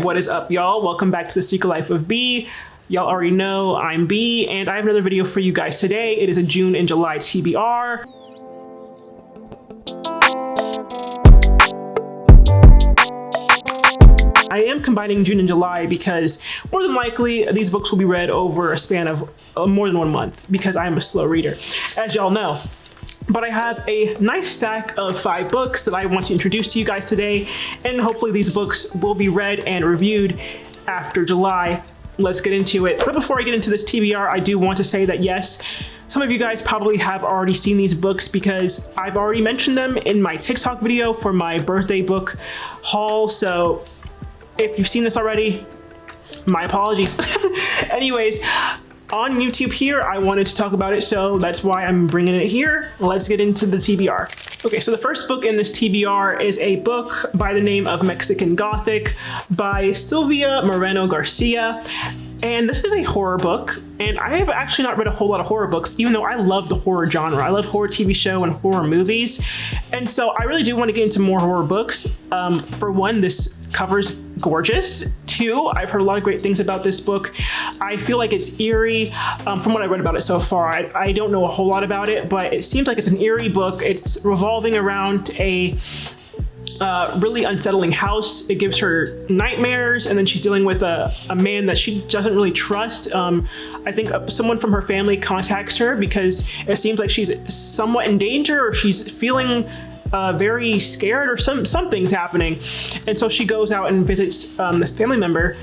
What is up, y'all? Welcome back to The Secret Life of B. Y'all already know I'm B, and I have another video for you guys today. It is a June and July TBR. I am combining June and July because more than likely these books will be read over a span of more than 1 month because I'm a slow reader, as y'all know. But I have a nice stack of 5 books that I want to introduce to you guys today, and hopefully these books will be read and reviewed after July. Let's get into it. But before I get into this TBR, I do want to say that yes, some of you guys probably have already seen these books because I've already mentioned them in my TikTok video for my birthday book haul. So if you've seen this already, my apologies. Anyways, on YouTube here, I wanted to talk about it, so that's why I'm bringing it here. Let's get into the TBR. Okay, so the first book in this TBR is a book by the name of Mexican Gothic by Silvia Moreno Garcia. And this is a horror book, and I have actually not read a whole lot of horror books, even though I love the horror genre. I love horror TV show and horror movies. And so I really do want to get into more horror books. For one, this cover's gorgeous. 2, I've heard a lot of great things about this book. I feel like it's eerie. From what I read about it so far, I don't know a whole lot about it, but it seems like it's an eerie book. It's revolving around a really unsettling house. It gives her nightmares, and then she's dealing with a man that she doesn't really trust. I think someone from her family contacts her because it seems like she's somewhat in danger, or she's feeling very scared, or something's happening. And so she goes out and visits this family member,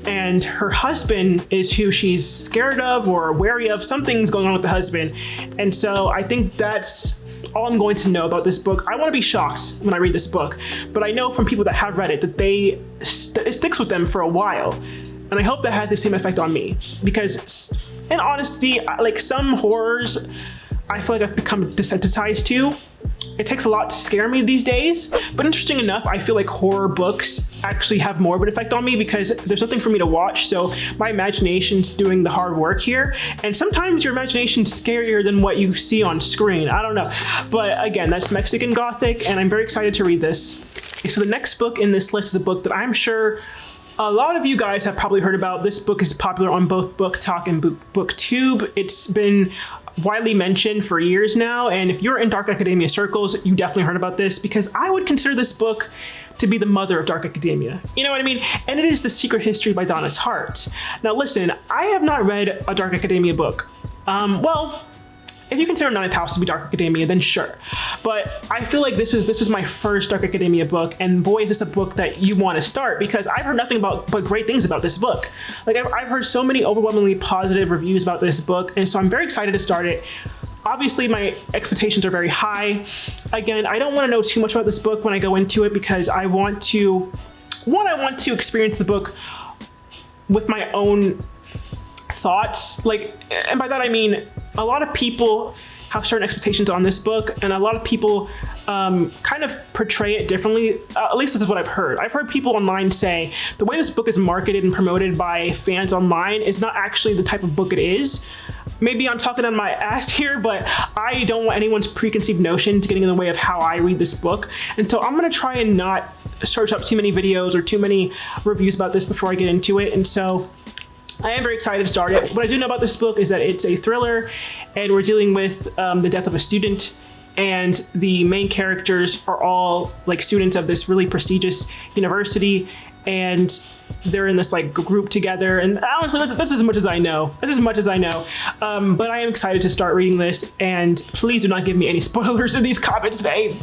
and her husband is who she's scared of or wary of. Something's going on with the husband. And so I think that's all I'm going to know about this book. I want to be shocked when I read this book, but I know from people that have read it that it sticks with them for a while. And I hope that has the same effect on me, because in honesty, like some horrors, I feel like I've become desensitized to. It takes a lot to scare me these days, but interesting enough, I feel like horror books actually have more of an effect on me because there's nothing for me to watch, so my imagination's doing the hard work here, and sometimes your imagination's scarier than what you see on screen. I don't know, but again, that's Mexican Gothic, and I'm very excited to read this. Okay, so the next book in this list is a book that I'm sure a lot of you guys have probably heard about. This book is popular on both BookTok and BookTube. It's been widely mentioned for years now, and if you're in dark academia circles, you definitely heard about this, because I would consider this book to be the mother of dark academia. You know what I mean? And it is The Secret History by Donna's Hart. Now listen, I have not read a dark academia book. Well, if you consider Ninth House to be dark academia, then sure. But I feel like this is my first dark academia book, and boy, is this a book that you want to start, because I've heard nothing but great things about this book. Like I've heard so many overwhelmingly positive reviews about this book, and so I'm very excited to start it. Obviously, my expectations are very high. Again, I don't want to know too much about this book when I go into it, because I want to experience the book with my own thoughts. Like, and by that I mean, a lot of people have certain expectations on this book, and a lot of people kind of portray it differently. At least this is what I've heard. I've heard people online say the way this book is marketed and promoted by fans online is not actually the type of book it is. Maybe I'm talking on my ass here, but I don't want anyone's preconceived notions getting in the way of how I read this book. And so I'm gonna try and not search up too many videos or too many reviews about this before I get into it. And so I am very excited to start it. What I do know about this book is that it's a thriller, and we're dealing with the death of a student, and the main characters are all like students of this really prestigious university, and they're in this like group together, and honestly, that's as much as I know. That's as much as I know. But I am excited to start reading this, and please do not give me any spoilers in these comments, babe.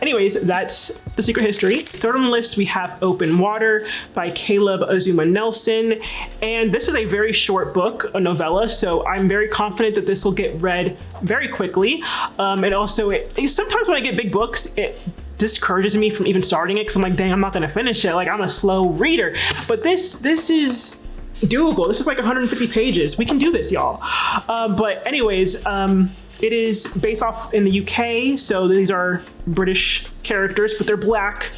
Anyways, that's The Secret History. Third on the list, we have Open Water by Caleb Azuma Nelson. And this is a very short book, a novella, so I'm very confident that this will get read very quickly. And also, sometimes when I get big books, it discourages me from even starting it, because I'm like, dang, I'm not gonna finish it. Like, I'm a slow reader. But this is doable. This is like 150 pages. We can do this, y'all. But anyways, it is based off in the UK, so these are British characters, but they're black.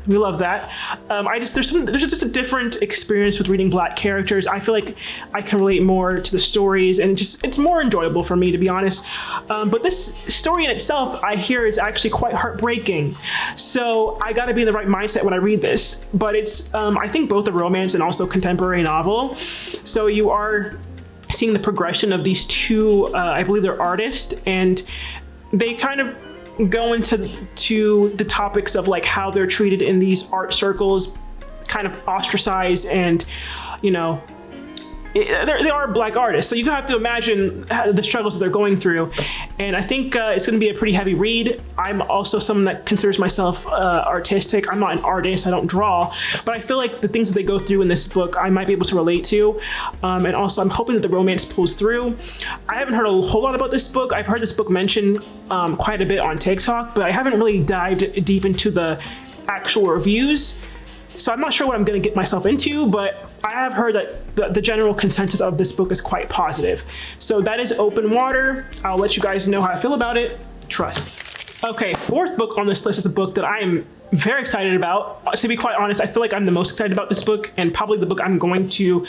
We love that. There's just a different experience with reading Black characters. I feel like I can relate more to the stories, and it's more enjoyable for me, to be honest. But this story in itself, I hear, is actually quite heartbreaking. So I got to be in the right mindset when I read this. But it's I think both a romance and also contemporary novel. So you are seeing the progression of these two, I believe they're artists, and they kind of go into the topics of like how they're treated in these art circles, kind of ostracized, and you know, they are Black artists, so you have to imagine the struggles that they're going through. And I think it's going to be a pretty heavy read. I'm also someone that considers myself artistic. I'm not an artist, I don't draw, but I feel like the things that they go through in this book I might be able to relate to. And also I'm hoping that the romance pulls through. I haven't heard a whole lot about this book. I've heard this book mentioned quite a bit on TikTok, but I haven't really dived deep into the actual reviews. So I'm not sure what I'm going to get myself into, but I have heard that the general consensus of this book is quite positive. So that is Open Water. I'll let you guys know how I feel about it. Trust. Okay, fourth book on this list is a book that I am very excited about. To be quite honest, I feel like I'm the most excited about this book, and probably the book I'm going to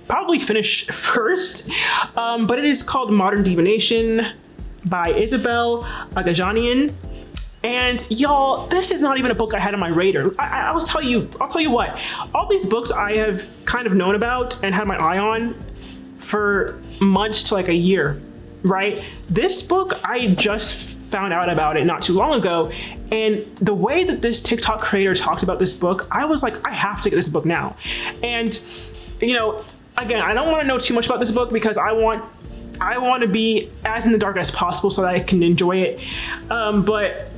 probably finish first. But it is called Modern Divination by Isabel Agajanian. And y'all, this is not even a book I had on my radar. I'll tell you what, all these books I have kind of known about and had my eye on for months to like a year, right? This book, I just found out about it not too long ago. And the way that this TikTok creator talked about this book, I was like, I have to get this book now. And, you know, again, I don't want to know too much about this book because I want to be as in the dark as possible so that I can enjoy it. But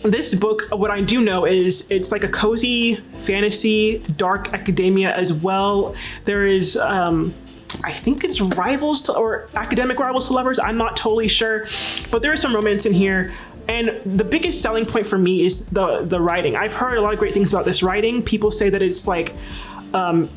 this book, what I do know is it's like a cozy fantasy, dark academia as well. There is, I think it's rivals to, or academic rivals to lovers. I'm not totally sure, but there is some romance in here. And the biggest selling point for me is the writing. I've heard a lot of great things about this writing. People say that it's like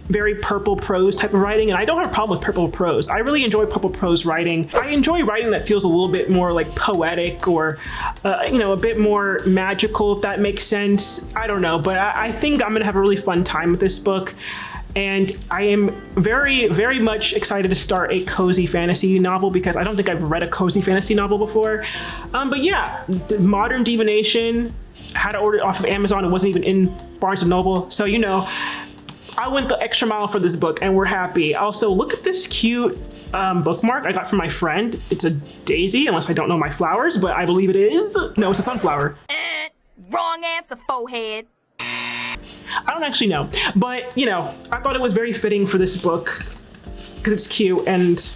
very purple prose type of writing, and I don't have a problem with purple prose. I really enjoy purple prose writing. I enjoy writing that feels a little bit more like poetic or you know, a bit more magical, if that makes sense. I don't know, but I think I'm gonna have a really fun time with this book, and I am very, very much excited to start a cozy fantasy novel because I don't think I've read a cozy fantasy novel before. But yeah, Modern Divination, had to order it off of Amazon. It wasn't even in Barnes & Noble, so you know, I went the extra mile for this book, and we're happy. Also, look at this cute bookmark I got from my friend. It's a daisy, unless I don't know my flowers, but I believe it is. No, it's a sunflower. Wrong answer, forehead. I don't actually know, but you know, I thought it was very fitting for this book because it's cute, and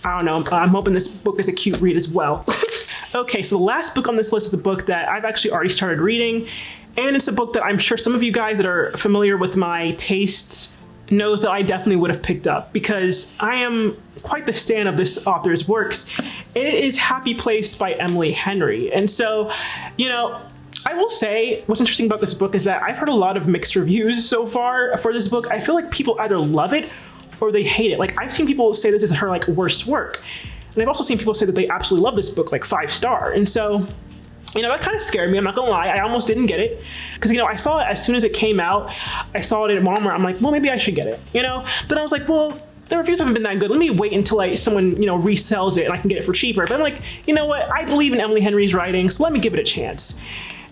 I don't know, I'm hoping this book is a cute read as well. Okay, so the last book on this list is a book that I've actually already started reading. And it's a book that I'm sure some of you guys that are familiar with my tastes knows that I definitely would have picked up because I am quite the stan of this author's works. It is Happy Place by Emily Henry. And so, you know, I will say what's interesting about this book is that I've heard a lot of mixed reviews so far for this book. I feel like people either love it or they hate it. Like I've seen people say this is her like worst work. And I've also seen people say that they absolutely love this book, like 5-star. And so, you know, that kind of scared me. I'm not gonna lie. I almost didn't get it because, you know, I saw it as soon as it came out. I saw it at Walmart. I'm like, well, maybe I should get it, you know? Then I was like, well, the reviews haven't been that good. Let me wait until like someone, you know, resells it and I can get it for cheaper. But I'm like, you know what? I believe in Emily Henry's writing, so let me give it a chance.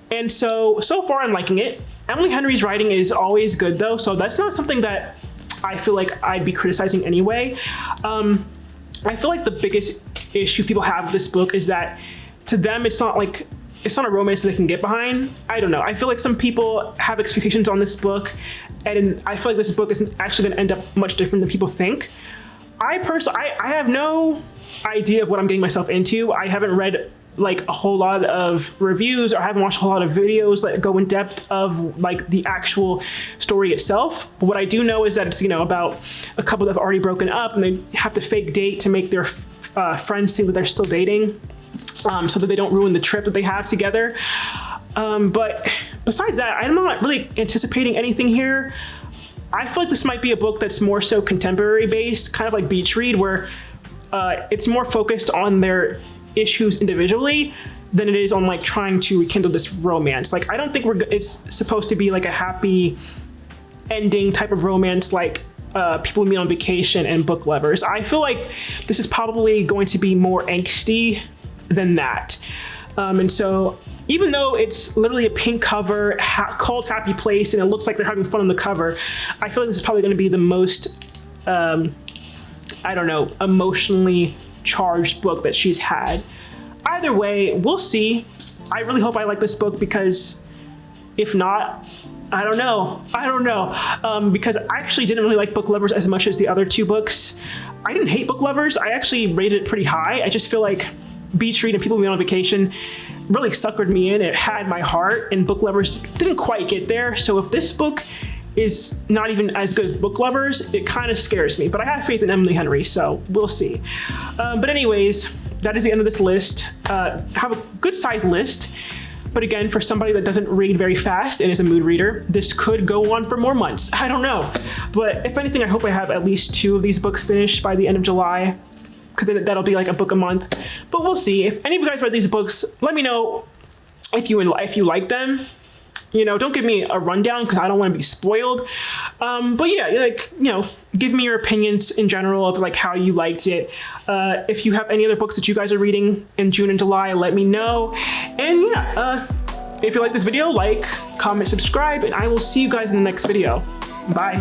And so far I'm liking it. Emily Henry's writing is always good though, so that's not something that I feel like I'd be criticizing anyway. I feel like the biggest issue people have with this book is that to them, it's not a romance that they can get behind. I don't know. I feel like some people have expectations on this book, and I feel like this book is actually going to end up much different than people think. I have no idea of what I'm getting myself into. I haven't read like a whole lot of reviews, or I haven't watched a whole lot of videos that go in depth of like the actual story itself. But what I do know is that it's, you know, about a couple that have already broken up and they have to fake date to make their friends think that they're still dating. So that they don't ruin the trip that they have together. But besides that, I'm not really anticipating anything here. I feel like this might be a book that's more so contemporary based, kind of like Beach Read, where it's more focused on their issues individually. than it is on like trying to rekindle this romance. Like, I don't think it's supposed to be like a happy ending type of romance like People We Meet on Vacation and Book Lovers. I feel like this is probably going to be more angsty than that. And so even though it's literally a pink cover called Happy Place and it looks like they're having fun on the cover, I feel like this is probably going to be the most, I don't know, emotionally charged book that she's had. Either way, we'll see. I really hope I like this book, because if not, I don't know. Because I actually didn't really like Book Lovers as much as the other two books. I didn't hate Book Lovers. I actually rated it pretty high. I just feel like Beach Read and People We Meet on Vacation really suckered me in. It had my heart, and Book Lovers didn't quite get there. So if this book is not even as good as Book Lovers, it kind of scares me. But I have faith in Emily Henry, so we'll see. But anyways, that is the end of this list. Have a good sized list. But again, for somebody that doesn't read very fast and is a mood reader, this could go on for more months. I don't know. But if anything, I hope I have at least 2 of these books finished by the end of July, because that'll be like a book a month. But we'll see. If any of you guys read these books, let me know if you like them. You know, don't give me a rundown, because I don't want to be spoiled. But yeah, like, you know, give me your opinions in general of like how you liked it. If you have any other books that you guys are reading in June and July, let me know. And yeah, if you like this video, like, comment, subscribe, and I will see you guys in the next video. Bye.